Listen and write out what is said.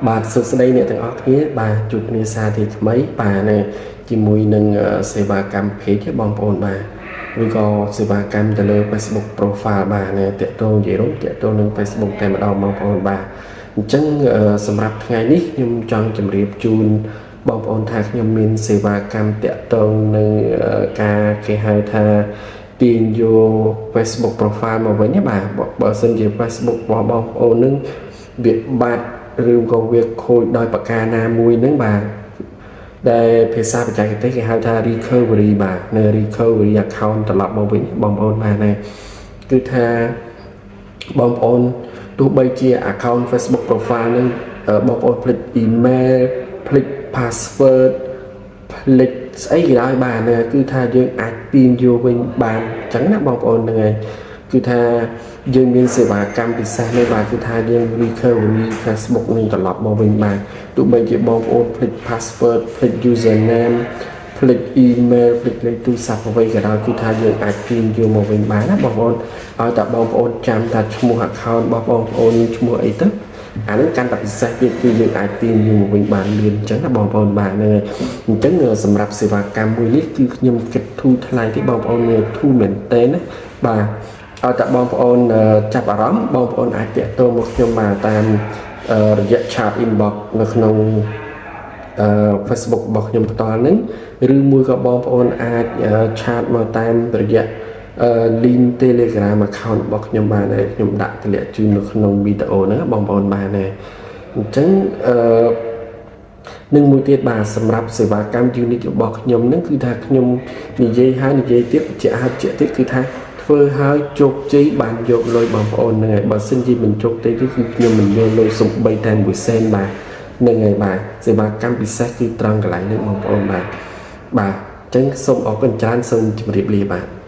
បាទសួស្តីអ្នកទាំងអស់គ្នាបាទជួបគ្នាសាជាថ្មីបាទនៅជាមួយនឹងសេវាកម្ម page បងប្អូនបាទឬក៏សេវាកម្មទៅលើ Facebook profile បាទនៅតាក់ទងនិយាយរួមតាក់ទងនឹង Facebook តែម្ដងបងប្អូនបាទអញ្ចឹងសម្រាប់ថ្ងៃនេះខ្ញុំចង់ជម្រាបជូនបងប្អូនថាខ្ញុំមានសេវាកម្មតាក់ទងនឹងការគេហៅថាទាញយក Facebook profile មកវិញបាទបើសិនជា Facebook របស់បងប្អូននឹងវាបាត់ឬក៏វាខូចដោយប្រការណាមួយហ្នឹងបាទដែលភាសាបច្ចេកទេសគេហៅថា recovery បាទនៅ recovery account ត្រឡប់មកវិញបងប្អូនបាទណាគឺថាបងប្អូនទោះបីជា account Facebook profile ហ្នឹងបងប្អូនភ្លេច email ភ្លេច password ភ្លេចស្អីក៏ដោយបាទគឺថាយើងអាចទាញយកវិញបានអញ្ចឹងណាបងប្អូនហ្នឹងហើយគឺថាយើងមានសេវាកម្មពិសេសនេះបាទគឺថាយើង recovery Facebook នឹងត្រឡប់មកវិញបានទោះបីជាបងប្អូនភ្លេច password ភ្លេច username ភ្លេច email ភ្លេចលេខទូរស័ព្ទអ្វីក៏ដោយគឺថាយើងអាចទាញយកមកវិញបានណាបងប្អូនឲ្យតែបងប្អូនចាំថាឈ្មោះ account របស់បងប្អូនឈ្មោះអីទៅអានឹងកាន់តែពិសេសទៀតគឺយើងអាចទាញយកមកវិញបានលឿនអញ្ចឹងណាបងប្អូនបាទហ្នឹងហើយអញ្ចឹងសម្រាប់សេវាកម្មមួយនេះគឺខ្ញុំគិតធូរថ្លៃទេបងប្អូនធូរមែនតើណាបាទឲ្យតែបងប្អូនចាប់អារម្មណ៍បងប្អូនអាចតាក់ទងមកខ្ញុំបានតាមរយៈ chat inbox នៅក្នុងFacebook របស់ខ្ញុំផ្ទាល់ហ្នឹងឬមួយក៏បងប្អូនអាច chat មកតាមរយៈlink Telegram account របស់ខ្ញុំបានហើយខ្ញុំដាក់តម្លាក់ជូននៅក្នុងវីដេអូហ្នឹងបងប្អូនបានហើយអញ្ចឹងនឹងមួយទៀតបាទសម្រាប់សេវាកម្ម unique របស់ខ្ញុំហ្នឹងគឺថាខ្ញុំនិយាយហើយនិយាយទៀតបញ្ជាក់ទៀតគឺថាធ្វើឲ្យជោគជ័យបានយកលុយបងប្អូនហ្នឹងហើយបើសិនជាមិនជោគជ័យទេគឺខ្ញុំមិនយកលុយសំបីតែ1សេនបាទហ្នឹងហើយបាទសេវាកម្មពិសេសគឺត្រង់កន្លែងហ្នឹងបងប្អូនបាទអញ្ចឹងសូមអរគុណច្រើនសូមជម្រាបលាបាទ